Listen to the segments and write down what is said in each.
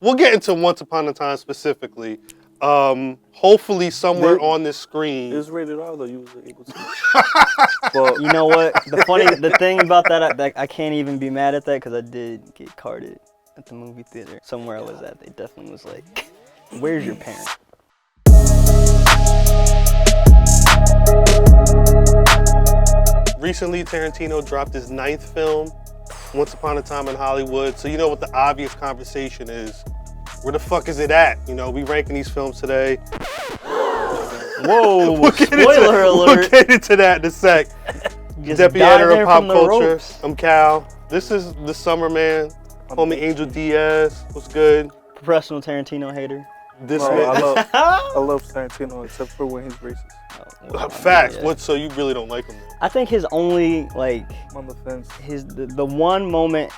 we'll get into Once Upon a Time specifically. Hopefully somewhere on this screen. It's rated R though. You was able to. But you know what? The thing about that, I can't even be mad at that because I did get carded at the movie theater. Somewhere I was at, they definitely was like, "Where's your parent?" Recently, Tarantino dropped his 9th film, Once Upon a Time in Hollywood. So you know what the obvious conversation is. Where the fuck is it at? You know, we ranking these films today. Whoa, spoiler alert. We'll get into that in a sec. Deputy editor of Pop Culture. I'm Cal. This is the summer man. Homie Angel Diaz. What's good? Professional Tarantino hater. This I love Tarantino except for when he's racist. Facts. Yeah. What? So you really don't like him? Though? I think his only on the fence. The one moment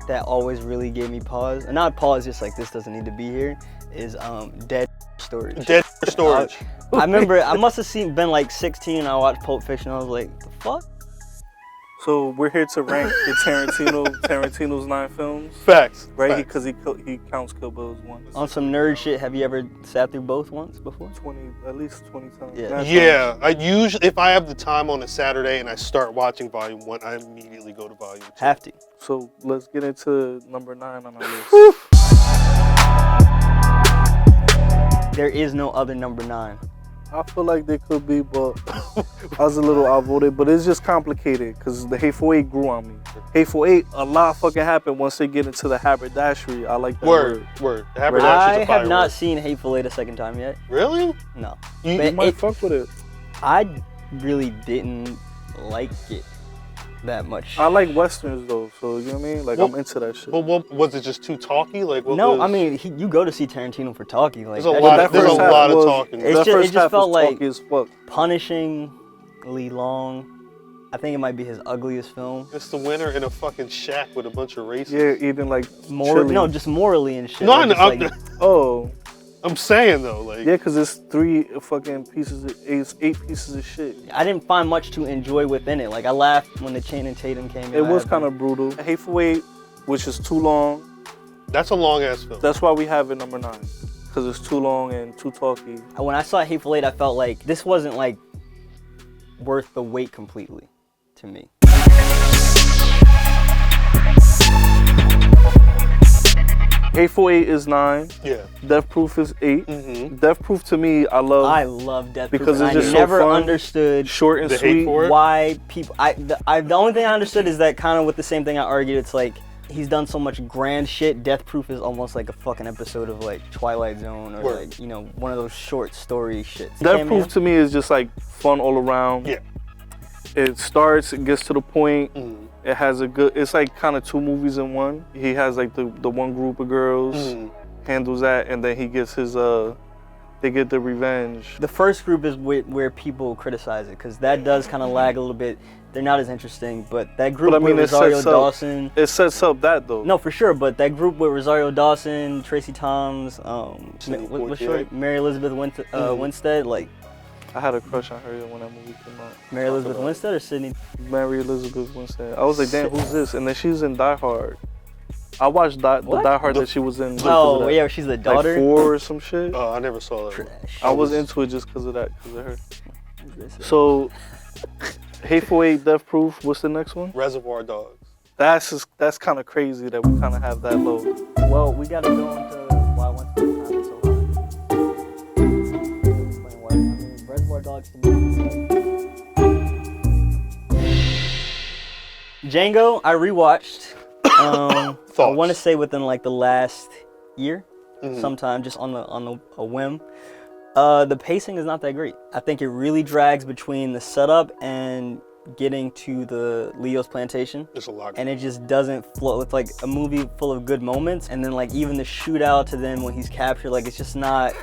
that always really gave me pause, and not pause, just like this doesn't need to be here, is Dead Storage. Dead Storage. I remember I must have been like 16. I watched Pulp Fiction. I was like, the fuck. So we're here to rank the Tarantino's 9 films. Facts. Right? Because he counts Kill Bill as one. On some nerd shit, have you ever sat through both once before? At least 20 times. Yeah. I usually, if I have the time on a Saturday and I start watching Volume 1, I immediately go to Volume 2. Hefty. So let's get into number 9 on our list. There is no other number 9. I feel like there could be, but I was a little outvoted. But it's just complicated because the Hateful Eight grew on me. Hateful Eight, a lot fucking happened once they get into the haberdashery. I like that word. The haberdashery's I have not seen Hateful Eight a second time yet. Really? No. You might fuck with it. I really didn't like it that much. I like westerns though, so you know what I mean? Like, I'm into that shit. But what was it, just too talky? Like, what no, was... I mean, you go to see Tarantino for talky. Like, there's a lot of talking. It just felt like as fuck. punishingly long. I think it might be his ugliest film. It's the winter in a fucking shack with a bunch of racists. Yeah, eating like chili. No, just morally and shit. No, I'm saying though, like, yeah, because it's 8 pieces of shit. I didn't find much to enjoy within it. Like, I laughed when the Channing Tatum came in. It was kind of brutal. Hateful Eight, which is too long. That's a long ass film. That's why we have it number 9, because it's too long and too talky. When I saw Hateful Eight, I felt like this wasn't like worth the wait completely to me. Hateful Eight is 9. Yeah. Death Proof is 8. Mm-hmm. Death Proof to me, I love Death Proof because it's just I never so fun, understood short and sweet. Why people. The only thing I understood is that kind of with the same thing I argued. It's like he's done so much grand shit. Death Proof is almost like a fucking episode of like Twilight Zone or like one of those short story shits. Death Proof to me is just like fun all around. Yeah. It starts, it gets to the point. Mm. It has it's like kind of 2 movies in one. He has like the one group of girls, handles that, and then he gets his they get the revenge. The first group is where people criticize it because that does kind of lag a little bit. They're not as interesting, but that group with Rosario Dawson. It sets up that though. No, for sure, but that group with Rosario Dawson, Tracy Thoms, Mary Elizabeth Winstead, like. I had a crush on her when that movie came out. Mary Elizabeth Winstead or Sydney? Mary Elizabeth Winstead. I was like, damn, who's this? And then she's in Die Hard. I watched the Die Hard that she was in. Oh, yeah, she's the daughter? Like 4 or some shit. Oh, I never saw that. I was into it just because of that, because of her. So, Hateful Eight, Death Proof, what's the next one? Reservoir Dogs. That's kind of crazy that we kind of have that low. Well, we got to go into why I went to the time so high. Reservoir Dogs to me. Django, I rewatched. I want to say within like the last year, sometime, just on a whim. The pacing is not that great. I think it really drags between the setup and getting to the Leo's plantation. There's a lot. And it just doesn't flow. It's like a movie full of good moments, and then like even the shootout to then when he's captured, like it's just not.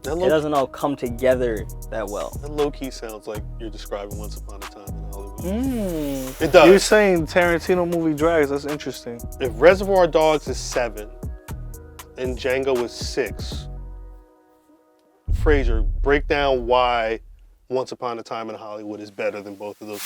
It doesn't all come together that well. That low-key sounds like you're describing Once Upon a Time in Hollywood. It does. You're saying Tarantino movie drags. That's interesting. If Reservoir Dogs is 7 and Django is 6, Fraser, break down why Once Upon a Time in Hollywood is better than both of those.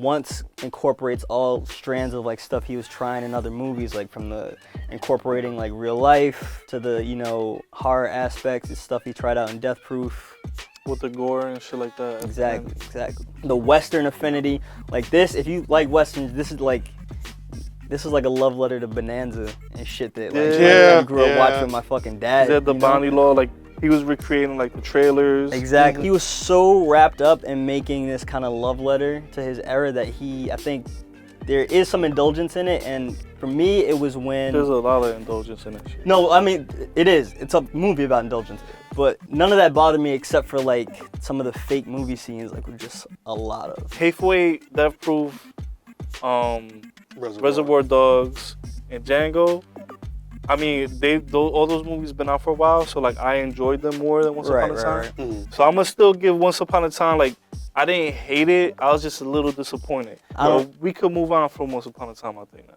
once incorporates all strands of like stuff he was trying in other movies, like from the incorporating like real life to the, you know, horror aspects, it's stuff he tried out in Death Proof. With the gore and shit like that. Exactly. The Western affinity, like this, if you like Westerns, this is like a love letter to Bonanza and shit that like I grew up watching with my fucking dad. He had the Bonnie Law, like he was recreating like the trailers. Exactly. He was so wrapped up in making this kind of love letter to his era that I think there is some indulgence in it, and for me it was when... There's a lot of indulgence in it. No, I mean, it is. It's a movie about indulgence. But none of that bothered me except for like some of the fake movie scenes, like were just a lot of. Hateful Eight, Death Proof, Reservoir Dogs, and Django. I mean, all those movies been out for a while, so like I enjoyed them more than Once Upon a Time. Right. Mm-hmm. So I'm gonna still give Once Upon a Time, like I didn't hate it, I was just a little disappointed. So we could move on from Once Upon a Time, I think now.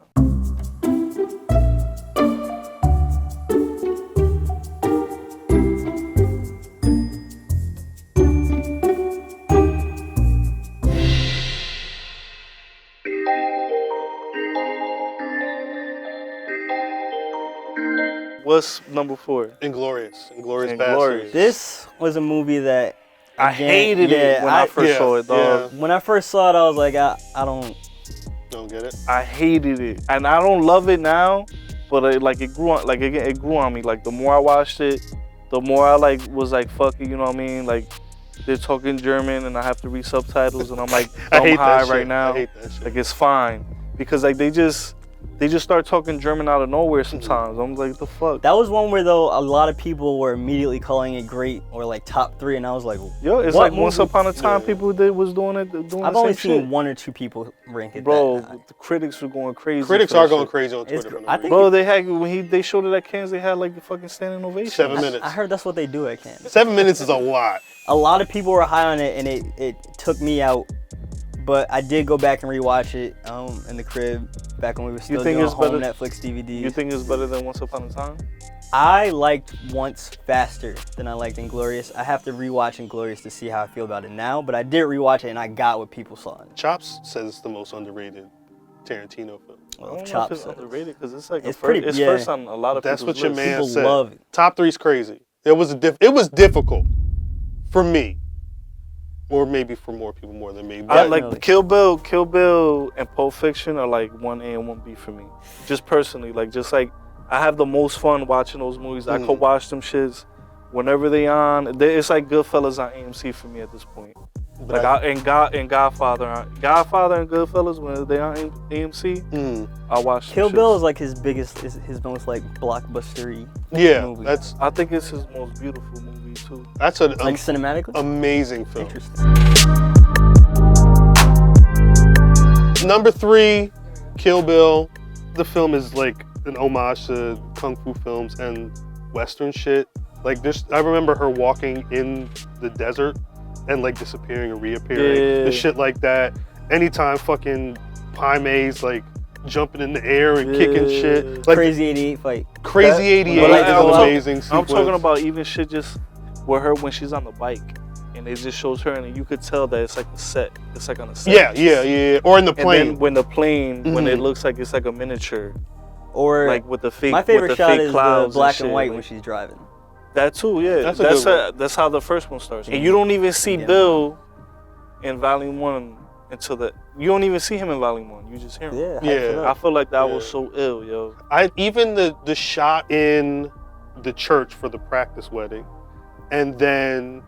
What's number 4? Inglorious Bastards. This was a movie that I hated it when I first saw it, dog. Yeah. When I first saw it, I was like, I don't get it. I hated it, and I don't love it now, but it grew on, it grew on me. Like the more I watched it, the more I was like, fuck it, you know what I mean? Like they're talking German, and I have to read subtitles, and I'm like, I'm high right now. I hate that shit. Like it's fine because like they just start talking German out of nowhere sometimes. I'm like, the fuck? That was one where though a lot of people were immediately calling it great or like top 3, and I was like, yo, it's like movie? Once Upon a Time people was doing it. I've only seen 1 or 2 people rank it. Bro, the critics were going crazy. Critics are going crazy on Twitter. Bro, they had when they showed it at Cannes, they had like the fucking standing ovation. 7 minutes. I heard that's what they do at Cannes. 7 minutes is a lot. A lot of people were high on it, and it took me out. But I did go back and rewatch it in the crib back when we were still doing home Netflix DVDs. You think it's better than Once Upon a Time? I liked Once faster than I liked Inglorious. I have to rewatch Inglorious to see how I feel about it now, but I did rewatch it and I got what people saw in it. Chops says it's the most underrated Tarantino film. Well, Chops says underrated because it's like it's first on a lot of That's people's what your lists. man People said. love it. Top 3's crazy. It was difficult for me. Or maybe for more people more than me. I like Kill Bill and Pulp Fiction are like 1A and 1B for me. Just personally, like I have the most fun watching those movies. I could watch them shits whenever they on. It's like Goodfellas on AMC for me at this point. But and Godfather and Goodfellas when they on AMC, I watch. Kill Bill is like his most like blockbustery. movie. I think it's his most beautiful movie too. That's like cinematically amazing film. Interesting. Number 3, Kill Bill. The film is like an homage to kung fu films and Western shit. Like I remember her walking in the desert and like disappearing and reappearing. The shit like that. Anytime fucking Pai Mei's like jumping in the air and kicking shit. Like, Crazy 88 fight. Crazy 88 is amazing sequence. I'm talking about even shit just with her when she's on the bike. And it just shows her, and you could tell that it's like a set. It's like on a set. Yeah. Or in the plane. And then when the plane, when it looks like it's like a miniature. Or like with the fake. My favorite shot is the black and white like, when she's driving. That too, yeah. That's how the first one starts. And you don't even see Bill in Volume 1 until you don't even see him in Volume 1. You just hear him. Yeah. I feel like that was so ill, yo. Even the shot in the church for the practice wedding, and then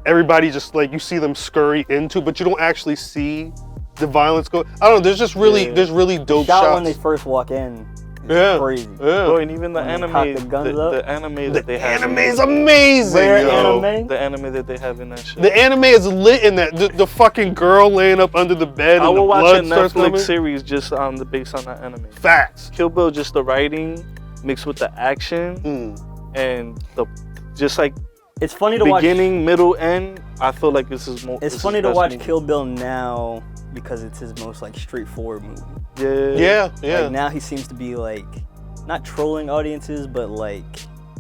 everybody just like you see them scurry into, but you don't actually see the violence go. I don't know. There's really dope shots when they first walk in. Crazy. Bro, and even the anime, the anime that they have. The anime is amazing. The anime that they have in that shit. The anime is lit in that. The fucking girl laying up under the bed. I and will the watch blood a starts Netflix coming. series just based on that anime. Facts. Kill Bill, just the writing mixed with the action and the just like. It's funny to watch beginning, middle, end. I feel like this is more. It's funny to watch Kill Bill now because it's his most like straightforward movie. Yeah. Like now he seems to be like not trolling audiences, but like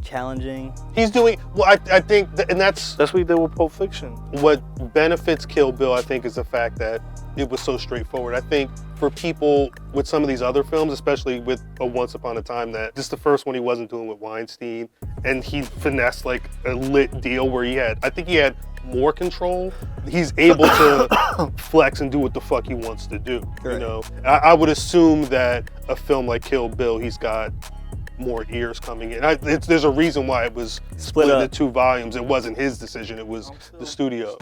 challenging. He's doing well. I think, and that's what he did with Pulp Fiction. What benefits Kill Bill, I think, is the fact that it was so straightforward. I think for people with some of these other films, especially with a Once Upon a Time, that just the first one he wasn't doing with Weinstein, and he finessed like a lit deal where I think he had more control. He's able to flex and do what the fuck he wants to do. Right. You know, I would assume that a film like Kill Bill, he's got more ears coming in. There's a reason why it was split into 2 volumes. It wasn't his decision, it was the studio.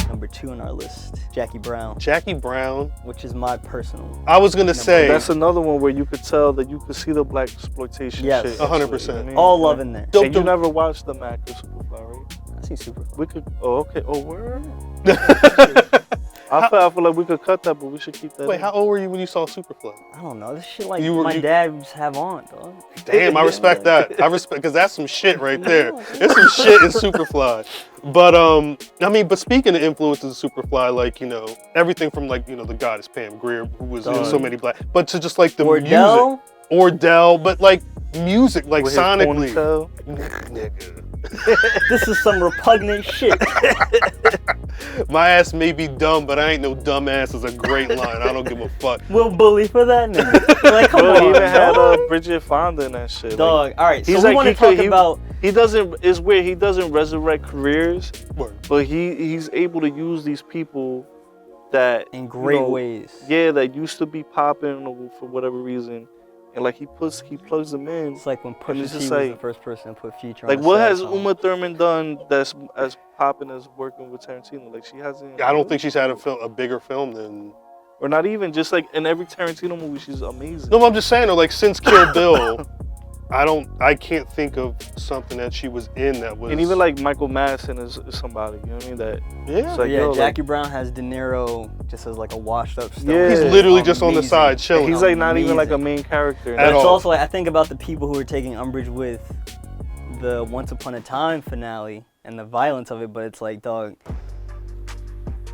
Number 2 on our list, Jackie Brown. Jackie Brown, which is my personal. I was gonna say that's another one where you could tell that you could see the black exploitation Yes. shit. 100%. All love in there. And you never watched the Mac or Superfly, right? I seen Superfly. We could. Oh, okay. Oh, word. I feel like we could cut that, but we should keep that. Wait, in. how old were you when you saw Superfly? I don't know. This shit like You were- my you- dad used to have on, dog. Damn, I respect that. I respect, because that's some shit right there. There's some shit in Superfly. But but speaking of influences of Superfly, like, you know, everything from like, you know, the goddess Pam Grier, who was in so many black, but to just like the music, Ordell, but like music, like With his sonically. ponytail. Nigga. This is some repugnant shit. My ass may be dumb, but I ain't no dumbass is a great line. I don't give a fuck. We'll bully for that nigga. Like, come Bro, on, he even had dog. Bridget Fonda in that shit. Dog. Like, All right, so he's we like, want to he talk could- about. he doesn't. It's weird. He doesn't resurrect careers, Word. but he's able to use these people that In great ways. Yeah, that used to be popping for whatever reason, and like he plugs them in. It's like when And Pusha it's T just was like- the first person to put Future Like on. what a sad has song. Uma Thurman done that's as popping as working with Tarantino? Like she hasn't. I don't think she's had a bigger film than. Or not even, just like in every Tarantino movie, she's amazing. No, I'm just saying, though, like since Kill Bill, I can't think of something that she was in that was. And even like Michael Madsen is somebody, you know what I mean? That Yeah. it's like, Yeah, yo, Jackie Brown has De Niro just as like a washed up stuff. Yeah. He's literally just on the side chilling. he's like not even like a Amazing. main character. At But it's all. also like I think about the people who are taking umbrage with the Once Upon a Time finale and the violence of it, but it's like, dog,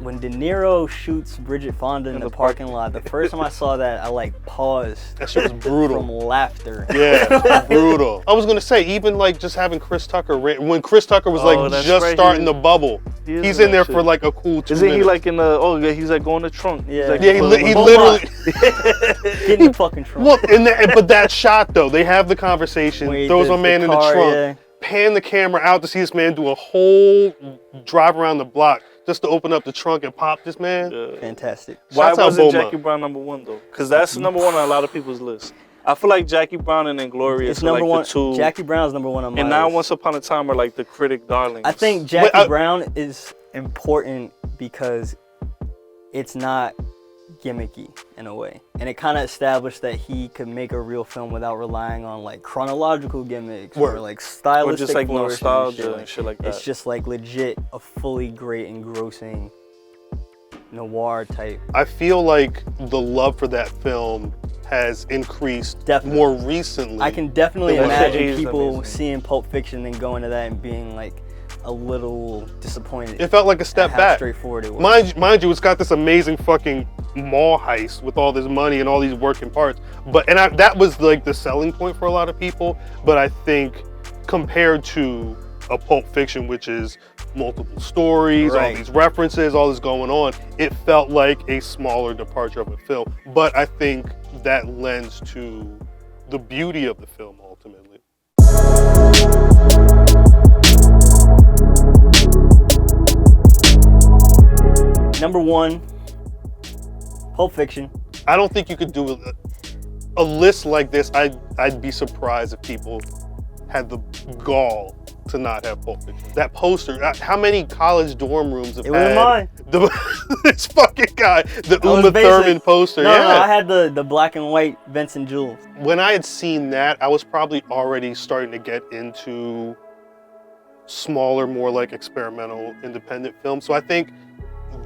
when De Niro shoots Bridget Fonda in the parking lot, the first time I saw that, I like paused That shit was brutal. from laughter. Yeah, brutal. I was gonna say, even like just having Chris Tucker, when Chris Tucker was like that's just right, starting he- the bubble, he is he's in in there that for shit. like a cool 2 Isn't minutes. he like in the? Oh yeah, he's like going to trunk. Yeah. He's like, Yeah, he Boom, literally. Get in the fucking trunk. Look, but that shot though, they have the conversation, Wait, throws the my man in the car, trunk, yeah. pan the camera out to see this man do a whole drive around the block just to open up the trunk and pop this man. Fantastic. Why Shouts out wasn't Boma. Jackie Brown number 1 though? Because that's number 1 on a lot of people's list. I feel like Jackie Brown and Inglorious It's are number like one. the 2. Jackie Brown's number 1 on my and now list. Once Upon a Time are like the critic darlings. I think Jackie Wait, Brown is important because it's not gimmicky in a way, and it kind of established that he could make a real film without relying on like chronological gimmicks or Word. like or stylistic just like flourishes nostalgia and and shit like that. It's just like legit a fully great engrossing noir type. I feel like the love for that film has increased Definitely. more recently. I can definitely The imagine Age is people amazing. seeing Pulp Fiction and going to that and being like a little disappointed. It felt like a step at how back. straightforward it was. Mind you, it's got this amazing fucking mall heist with all this money and all these working parts. That was like the selling point for a lot of people. But I think compared to a Pulp Fiction, which is multiple stories, all Right. these references, all this going on, it felt like a smaller departure of a film. But I think that lends to the beauty of the film ultimately. Number 1, Pulp Fiction. I don't think you could do a list like this. I'd be surprised if people had the gall to not have Pulp Fiction. That poster, how many college dorm rooms have It wasn't had mine. this fucking guy, the I was Uma basic. Thurman poster? No, yeah. no, I had the black and white Vincent Jules. When I had seen that, I was probably already starting to get into smaller, more like experimental independent films. So I think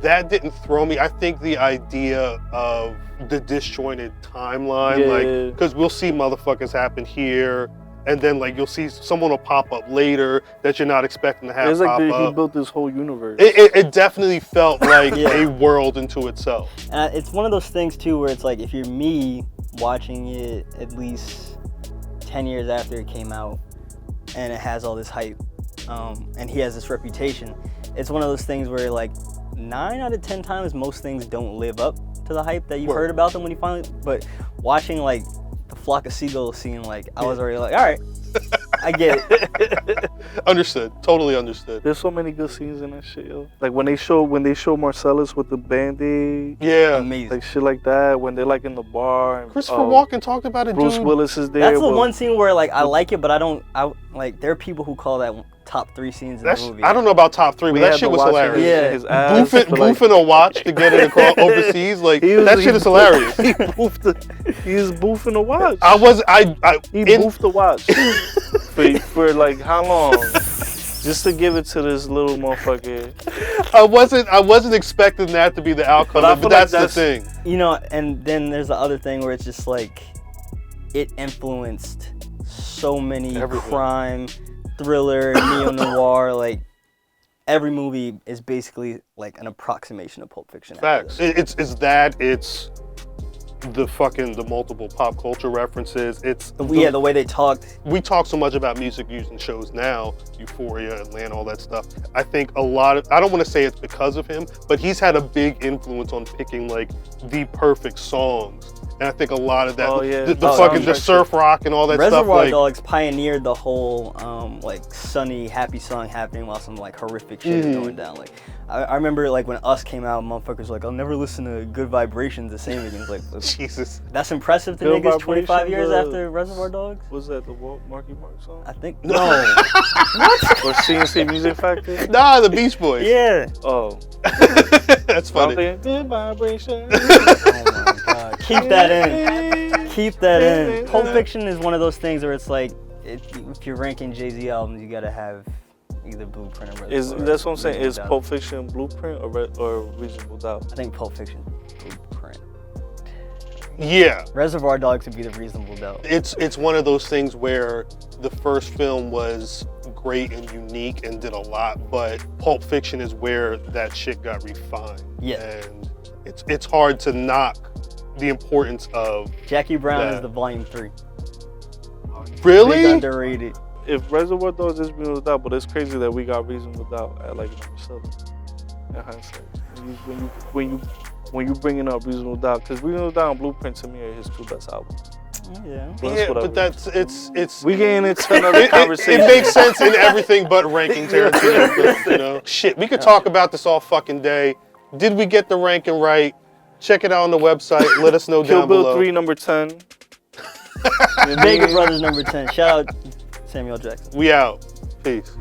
that didn't throw me. I think the idea of the disjointed timeline, like, because we'll see motherfuckers happen here, and then like you'll see someone will pop up later that you're not expecting to have It's like pop he up. built this whole universe. It definitely felt like Yeah. a world into itself. And it's one of those things too where it's like if you're me watching it at least 10 years after it came out and it has all this hype, and he has this reputation. It's one of those things where like 9 out of 10 times most things don't live up to the hype that you've heard about them when you finally. But watching like the flock of seagulls scene, like I was already like, all right, I get it. Understood. Totally understood. There's so many good scenes in that shit, yo. Like when they show Marcellus with the Band-Aid. Yeah. Amazing. Like shit like that. When they're like in the bar. And, Christopher Walken talked about it, Bruce dude. Willis is there. That's the one scene where like I like it, but I like there are people who call that top 3 scenes in the movie. I don't know about top 3, but that shit was hilarious. Yeah. His ass boofing a watch to get it across overseas, like that shit is hilarious. He was boofing a watch. He boofed the watch for like how long? Just to give it to this little motherfucker. I wasn't expecting that to be the outcome, but that's the thing. You know, and then there's the other thing where it's just like it influenced so many crime, thriller, neo-noir, like every movie is basically like an approximation of Pulp Fiction. Facts. It's the multiple pop culture references. It's the way they talked. We talk so much about music used in shows now, Euphoria, Atlanta, all that stuff. I think a lot of, I don't want to say it's because of him, but he's had a big influence on picking like the perfect songs. And I think a lot of that, the surf rock and all that stuff. Reservoir Dogs pioneered the whole like sunny, happy song happening while some like horrific shit is going down. Like I remember like when Us came out, motherfuckers were like, I'll never listen to Good Vibrations the same again. Like Jesus, that's impressive to niggas 25 years after Reservoir Dogs. Was that the Marky Mark song? I think no. What? Or CNC Music Factory? Nah, the Beach Boys. Yeah. Oh. That's funny. Good Vibration. Oh my God. Keep that in. Keep that in. Pulp Fiction is one of those things where it's like, if you're ranking Jay-Z albums, you gotta have either Blueprint or Reservoir. That's what I'm saying. Is Pulp Fiction Blueprint or Reasonable Doubt? I think Pulp Fiction Blueprint. Yeah. Reservoir Dogs would be the Reasonable Doubt. It's one of those things where the first film was great and unique and did a lot, but Pulp Fiction is where that shit got refined. Yeah. And it's hard to knock the importance of Jackie Brown that. is the Volume 3. Really? Big underrated. If Reservoir Dogs is Reasonable Doubt, but it's crazy that we got Reasonable Doubt at like number 7. In hindsight, when you bringing up Reasonable Doubt, because Reasonable Doubt and Blueprint to me are his 2 best albums. Yeah. But it's we getting into another conversation. It makes sense in everything but ranking Tarantino. You know, shit, we could talk about this all fucking day. Did we get the ranking right? Check it out on the website. Let us know down below. Kill Bill 3, number 10. Vega Brothers, number 10. Shout out Samuel Jackson. We out. Peace.